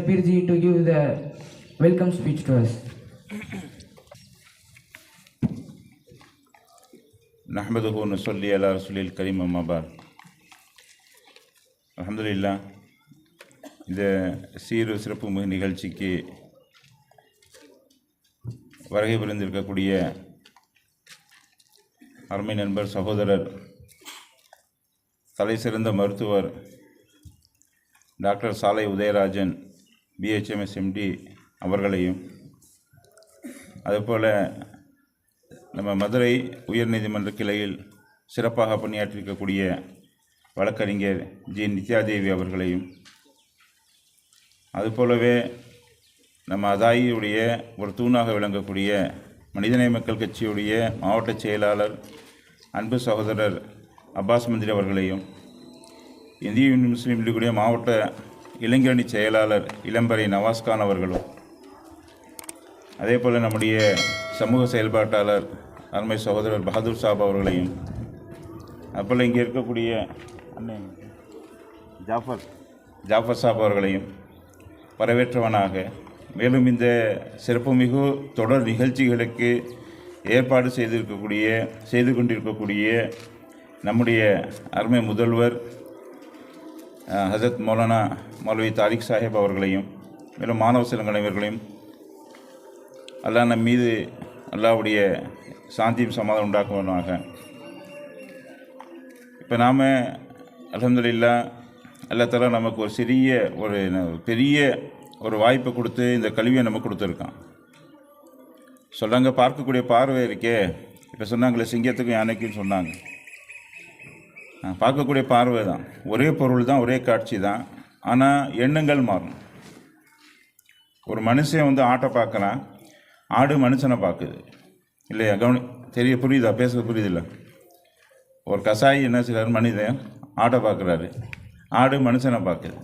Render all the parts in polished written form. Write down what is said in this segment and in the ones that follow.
Sapirji to give the welcome speech to us. நஹ்மதுஹு நுஸல்லி அலா ரசூலில் கரீம் அம்மா பாத். அல்ஹம்துலில்லாஹ். இந்த சீரு சிறப்பு மிகு நிகழ்ச்சிக்கு வருகை புரிந்திருக்கக்கூடிய அருமை நண்பர் சகோதரர் தலை சிறந்த மருத்துவர் டாக்டர் சாலை உதயராஜன் பிஹெச்எம்எஸ் எம்டி அவர்களையும், அதுபோல் நம்ம மதுரை உயர்நீதிமன்ற கிளையில் சிறப்பாக பணியாற்றிருக்கக்கூடிய வழக்கறிஞர் ஜி நித்யாதேவி அவர்களையும், அதுபோலவே நம்ம அதாயியுடைய ஒரு தூணாக விளங்கக்கூடிய மனிதநேய மக்கள் கட்சியுடைய மாவட்ட செயலாளர் அன்பு சகோதரர் அப்பாஸ் மந்திரி அவர்களையும், இந்திய யூனியன் முஸ்லீம் லீக்குடைய மாவட்ட இளைஞரணி செயலாளர் இளம்பரை நவாஸ்கான் அவர்களும், அதே போல் நம்முடைய சமூக செயல்பாட்டாளர் அருமை சகோதரர் பகதூர் சாப் அவர்களையும், அதுபோல் இங்கே இருக்கக்கூடிய அண்ணன் ஜாஃபர் சாப் அவர்களையும் வரவேற்றவனாக, மேலும் இந்த சிறப்புமிகு தொடர் நிகழ்ச்சிகளுக்கு ஏற்பாடு செய்து கொண்டிருக்கக்கூடிய நம்முடைய அருமை முதல்வர் ஹசரத் மௌலானா மௌலவி தாரிக் சாஹிப் அவர்களையும், மேலும் மாணவ செல்வங்கள் அனைவர்களையும் அல்லாஹ் நம் மீது அல்லாஹ்வுடைய சாந்தியும் சமாதானம் உண்டாக்குவதாக. இப்போ நாம் அல்ஹம்துலில்லாஹ் அல்லாஹ் தஆலா நமக்கு ஒரு பெரிய ஒரு வாய்ப்பை கொடுத்து இந்த கல்வியை நமக்கு கொடுத்துருக்கான். சொல்கிறாங்க பார்க்கக்கூடிய பார்வை இருக்கே, இப்போ சொன்னாங்களே சிங்கத்துக்கும் யானைக்குன்னு சொன்னாங்க. பார்க்கக்கூடிய பார்வை தான், ஒரே பொருள் தான், ஒரே காட்சி தான், ஆனால் எண்ணங்கள் மாறும். ஒரு மனுஷன் ஆட்டை பார்க்குறான், ஆடு மனுஷனை பார்க்குது இல்லையா? புரியுதா? பேசுறது புரியுதில்ல? ஒரு கசாயி என்ன செய்கிறார், மனிதன் ஆட்டை பார்க்குறாரு, ஆடு மனுஷனை பார்க்குது.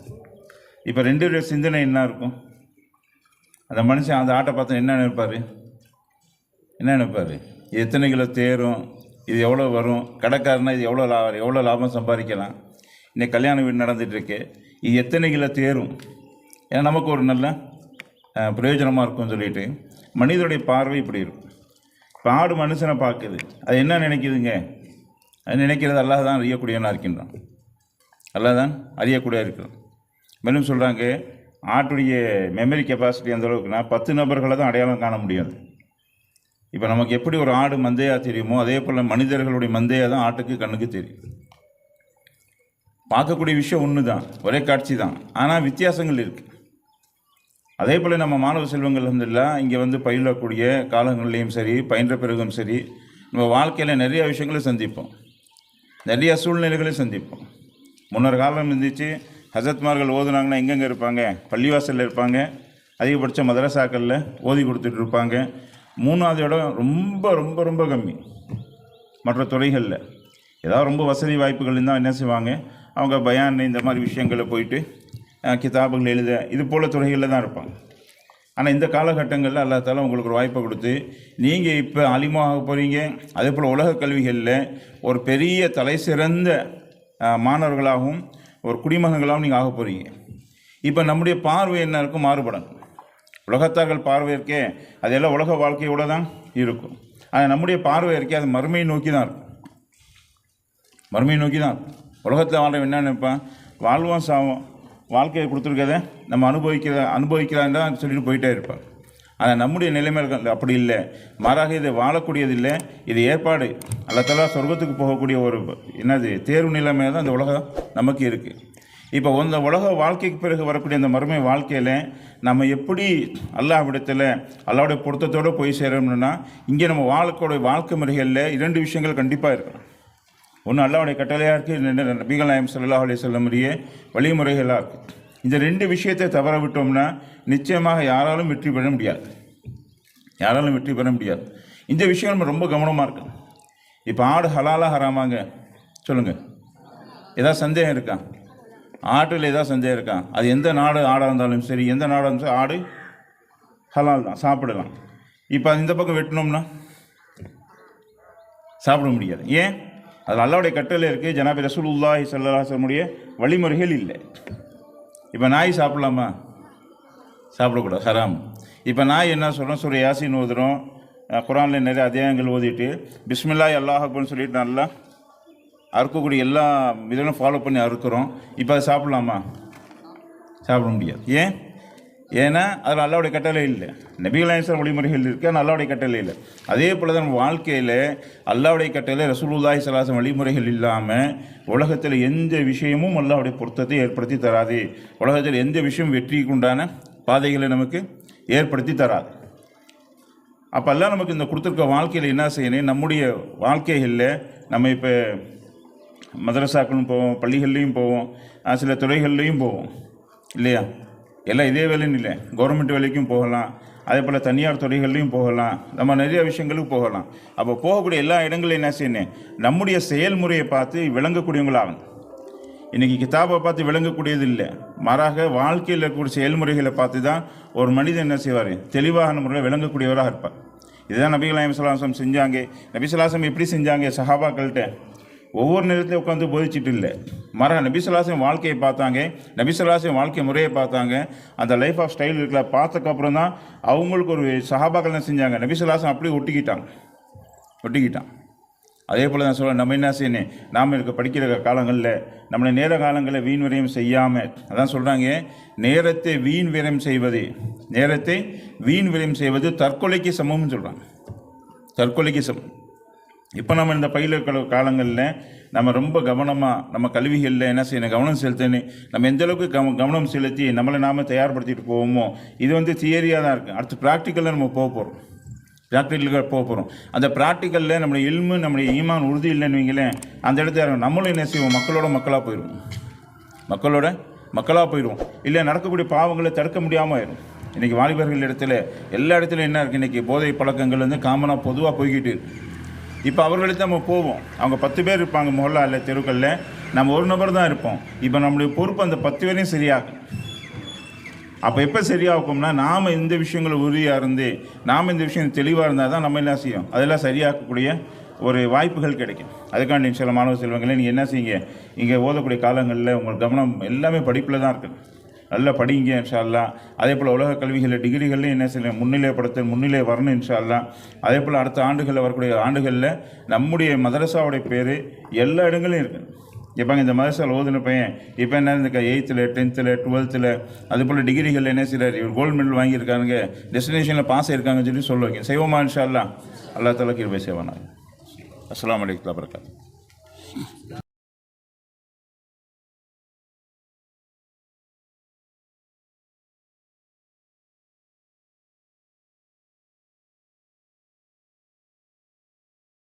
இப்போ ரெண்டு பேர் சிந்தனை என்ன இருக்கும்? அந்த மனுஷன் அந்த ஆட்டை பார்த்தா என்ன நினைப்பார்? இது எத்தனை கிலோ தேரும், இது எவ்வளோ வரும், கடைக்காரனா இது எவ்வளோ லாபம் சம்பாதிக்கலாம், இன்னைக்கு கல்யாண வீடு நடந்துகிட்ருக்கு, இது எத்தனை கிலோ தேரும், ஏன்னா நமக்கு ஒரு நல்ல பிரயோஜனமாக இருக்கும்னு சொல்லிட்டு மனிதனுடைய பார்வை இப்படி இருக்கும். இப்போ ஆடு மனுஷனை பார்க்குது, அது என்ன நினைக்குதுங்க? அது நினைக்கிறது அல்லாஹ் தான் அறியக்கூடியவனாக இருக்கின்றான், அல்லாஹ் தான் அறியக்கூடியதாக இருக்கிறான். மேலும் சொல்கிறாங்க ஆட்டுடைய மெமரி கெப்பாசிட்டி அந்த அளவுக்குன்னா 10 நபர்களை தான் அடையாளம் காண முடியாது. இப்போ நமக்கு எப்படி ஒரு ஆடு மந்தையாக தெரியுமோ, அதே போல் மனிதர்களுடைய மந்தையாக தான் ஆட்டுக்கு கண்ணுக்கு தெரியும். பார்க்கக்கூடிய விஷயம் ஒன்று தான், ஒரே காட்சி தான், ஆனால் வித்தியாசங்கள் இருக்குது. அதே போல் நம்ம மாணவ செல்வங்கள் அல்ஹம்துலில்லாஹ் இங்கே பயிலக்கூடிய காலங்கள்லேயும் சரி, பயின்ற பிறகும் சரி, நம்ம வாழ்க்கையில் நிறைய விஷயங்களை சந்திப்போம், நிறைய சூழ்நிலைகளையும் சந்திப்போம். முன்னர் காலம் இருந்துச்சு, ஹசரத்மார்கள் ஓதுனாங்கன்னா எங்கெங்கே இருப்பாங்க? பள்ளிவாசலில் இருப்பாங்க, அதிகபட்ச மதரசாக்களில் ஓதி கொடுத்துட்டு இருப்பாங்க. 3வது இடம் ரொம்ப ரொம்ப ரொம்ப கம்மி. மற்ற துறைகளில் ஏதாவது ரொம்ப வசதி வாய்ப்புகள் இருந்தால் என்ன செய்வாங்க, அவங்க பயான் இந்த மாதிரி விஷயங்களில் போயிட்டு கிதாபுகள் எழுத இது போல் துறைகளில் தான் இருப்பாங்க. ஆனால் இந்த காலகட்டங்களில் அல்லாஹ் தஆலா உங்களுக்கு ஒரு வாய்ப்பை கொடுத்து நீங்கள் இப்போ அலிமாக போகிறீங்க. அதே போல் உலக கல்விகளில் ஒரு பெரிய தலை சிறந்த மாணவர்களாகவும் ஒரு குடிமகன்களாகவும் நீங்கள் ஆக போகிறீங்க. இப்போ நம்முடைய பார்வை என்ன இருக்கும்? மாறுபடும். உலகத்தார்கள் பார்வை இருக்கே அதெல்லாம் உலக வாழ்க்கையோடு தான் இருக்கும். ஆனால் நம்முடைய பார்வை இருக்கே அது மறுமையை நோக்கி தான் இருக்கும். மறுமையை நோக்கி தான் உலகத்தில் வாழ்ற என்ன நினைப்பான்? வாழ்வோம் சாவோம், வாழ்க்கையை கொடுத்துருக்கதை நம்ம அனுபவிக்கிறான்னு தான் சொல்லிட்டு போயிட்டே இருப்பான். ஆனால் நம்முடைய நிலைமைகள் அப்படி இல்லை. மாறாக இதை வாழக்கூடியது இல்லை, இது ஏற்பாடு. அல்லாஹ் தஆலா சொர்க்கத்துக்கு போகக்கூடிய ஒரு தேர்வு நிலைமை தான் இந்த உலகம் நமக்கு இருக்குது. இப்போ இந்த உலக வாழ்க்கைக்கு பிறகு வரக்கூடிய அந்த மறுமை வாழ்க்கையில் நம்ம எப்படி அல்லாஹ்விடத்தில் அல்லாஹ்வுடைய பொருத்தத்தோடு போய் சேரணும்னா, இங்கே நம்ம வாழ்க்கை முறைகளில் 2 விஷயங்கள் கண்டிப்பாக இருக்கணும். ஒன்று அல்லாஹ்வுடைய கட்டளையாக இருக்குது, நபிகள் நாயகம் ஸல்லல்லாஹு அலைஹி வஸல்லம் வழிமுறைகளாக இருக்குது. இந்த 2 விஷயத்தை தவற விட்டோம்னா நிச்சயமாக யாராலும் வெற்றி பெற முடியாது. இந்த விஷயம் நம்ம ரொம்ப கவனமாக இருக்கணும். இப்போ ஆடு ஹலாலா ஹராமாங்க சொல்லுங்கள்? ஏதாவது சந்தேகம் இருக்கா? ஆட்டில் ஏதாவது சந்தேகம் இருக்கா? அது எந்த நாடு ஆடாக இருந்தாலும் சரி, எந்த நாடாக இருந்தாலும் ஆடு ஹலால் தான், சாப்பிடலாம். இப்போ அது இந்த பக்கம் வெட்டினோம்னா சாப்பிட முடியாது. ஏன்? அது அல்லாஹ்வுடைய கட்டளை இருக்குது, ஜனாபி ரசூலுல்லாஹி ஸல்லல்லாஹு அலைஹி வஸல்லம் வழிமுறைகள் இல்லை. இப்போ நாய் சாப்பிடலாமா? சாப்பிடக்கூடாது, ஹராம். இப்போ நான் என்ன சொல்கிறேன், சூரா யாசின் ஓதுறோம், குரானில் நிறைய அத்தியாயங்கள் ஓதிட்டு பிஸ்மில்லாஹ் அல்லாஹ் அக்பர்னு சொல்லிட்டு நல்லா அறுக்கக்கூடிய எல்லா இதெல்லாம் ஃபாலோ பண்ணி அறுக்கிறோம். இப்போ அதை சாப்பிட்லாமா? சாப்பிட முடியாது. ஏன்னா அதில் அல்லாவுடைய கட்டளை இல்லை. நபிகள் நாயகம் வழிமுறைகள் இருக்குது, ஆனால் அல்லாவுடைய கட்டளை இல்லை. அதே போல் தான் நம்ம வாழ்க்கையில் அல்லாவுடைய கட்டளை ரசூலுல்லாஹி ஸல்லல்லாஹு அலைஹி வஸல்லம் வழிமுறைகள் இல்லாமல் உலகத்தில் எந்த விஷயமும் அல்லாவுடைய பொருத்தத்தை ஏற்படுத்தி தராது. உலகத்தில் எந்த விஷயம் வெற்றிக்கு உண்டான பாதைகளை நமக்கு ஏற்படுத்தி தராது. அப்போ எல்லாம் நமக்கு இந்த கொடுத்துருக்க வாழ்க்கையில் என்ன செய்யணும், நம்முடைய வாழ்க்கைகளில் நம்ம இப்போ மதரசாக்களும் போவோம், பள்ளிகள்லேயும் போவோம், சில துறைகள்லேயும் போவோம் இல்லையா? எல்லாம் இதே வேலைன்னு இல்லை, கவர்மெண்ட் வேலைக்கும் போகலாம், அதே போல் தனியார் துறைகள்லையும் போகலாம், நம்ம நிறைய விஷயங்களுக்கு போகலாம். அப்போ போகக்கூடிய எல்லா இடங்களையும் என்ன செய்யணும், நம்முடைய செயல்முறையை பார்த்து விளங்கக்கூடியவங்களாகும். இன்றைக்கி கிதாபை பார்த்து விளங்கக்கூடியது இல்லை, மாறாக வாழ்க்கையில் இருக்கக்கூடிய செயல்முறைகளை பார்த்து தான் ஒரு மனிதன் என்ன செய்வார், தெளிவான முறையில் விளங்கக்கூடியவராக இருப்பார். இதுதான் நபிகள் நாயகம் ஸல்லல்லாஹு அலைஹி வஸல்லம் செஞ்சாங்க. நபி ஸல்லல்லாஹு அலைஹி வஸல்லம் எப்படி செஞ்சாங்க, சஹாபாக்கள்கிட்ட ஒவ்வொரு நேரத்திலையும் உட்காந்து போதிச்சிட்டு இல்லை, மாறாக நபி ஸல்லல்லாஹு அலைஹி வஸல்லம் வாழ்க்கையை பார்த்தாங்க, நபி ஸல்லல்லாஹு அலைஹி வஸல்லம் வாழ்க்கை முறையை பார்த்தாங்க. அந்த லைஃப் ஆஃப் ஸ்டைல் இருக்கல பார்த்ததுக்கப்புறம் தான் அவங்களுக்கு ஒரு சஹாபாக்கள் என்ன செஞ்சாங்க, நபி ஸல்லல்லாஹு அலைஹி வஸல்லம் அப்படியே ஒட்டிக்கிட்டான். அதே போல் தான் சொல்ல, நம்ம என்ன செய்யணும், நாம் இருக்க படிக்கிற காலங்களில் நம்மளை நேர காலங்களில் வீண் விரயம் செய்யாமல், அதான் சொல்கிறாங்க, நேரத்தை வீண் விரயம் செய்வது தற்கொலைக்கு சமம்னு சொல்கிறாங்க. தற்கொலைக்கு சமம். இப்போ நம்ம இந்த பயில காலங்களில் நம்ம ரொம்ப கவனமாக நம்ம கல்விகளில் என்ன செய்யணும், கவனம் செலுத்தணும். நம்ம எந்தளவுக்கு கவனம் செலுத்தி நம்மளை நாம் தயார்படுத்திட்டு போவோமோ, இது வந்து தியரியாக தான் இருக்குது. அடுத்து ப்ராக்டிக்கலில் நம்ம போக போகிறோம். அந்த ப்ராக்டிக்கலில் நம்மளுடைய இல்மு, நம்முடைய ஈமான் உறுதி இல்லைன்னு வைங்களேன், அந்த இடத்துல நம்மளும் என்ன செய்வோம், மக்களாக போயிடுவோம். இல்லை நடக்கக்கூடிய பாவங்களை தடுக்க முடியாமல் ஆயிடும். இன்றைக்கி வாலிபர்கள் இடத்துல எல்லா இடத்துலையும் என்ன இருக்குது, இன்றைக்கி போதை பழக்கங்கள் வந்து காமனாக பொதுவாக போய்கிட்டு இருக்குது. இப்போ அவர்களுக்கு நம்ம போவோம், அவங்க 10 பேர் இருப்பாங்க மொஹல்லாவில், தெருக்களில், நம்ம ஒரு நபர் தான் இருப்போம். இப்போ நம்மளுடைய பொறுப்பு அந்த 10 பேரையும் சரியாகும். அப்போ எப்போ சரியாகும்னா, நாம் இந்த விஷயங்கள் உறுதியாக இருந்து நாம் இந்த விஷயம் தெளிவாக இருந்தால் தான் நம்ம என்ன செய்யும், அதெல்லாம் சரியாக்கக்கூடிய ஒரு வாய்ப்புகள் கிடைக்கும். அதுக்காண்டி சில மாணவ செல்வங்களே, நீங்கள் என்ன செய்யுங்க, இங்கே ஓதக்கூடிய காலங்களில் உங்கள் கவனம் எல்லாமே படிப்பில் தான் இருக்குது. நல்லா படிங்க இன்ஷா அல்லாஹ். அதே போல் உலக கல்விகளில் டிகிரிகள்லையும் என்ன செய்யணும், முன்னிலை வரணும் இன்ஷா அல்லாஹ். அதே போல் அடுத்த ஆண்டுகளில் வரக்கூடிய ஆண்டுகளில் நம்முடைய மதரசாவுடைய பேர் எல்லா இடங்களையும் இருக்குது. இப்போ இந்த மதரசாவில் ஓதுன பையன் இப்போ என்ன இருந்துக்கா 8th 10th 12th அது போல் டிகிரிகளில் என்ன செய்கிறார், இவர் கோல்டு மெடல் வாங்கியிருக்காங்க, டெஸ்டினேஷனில் பாஸ் ஆயிருக்காங்கன்னு சொல்லுவாங்க. செய்வோமா இன்ஷா அல்லாஹ். அல்லாஹ் தஆலா கிருபை செய்வானாக. அஸ்ஸலாமு அலைக்கும் வரஹ்மத்துல்லாஹி வபரகாத்துஹு.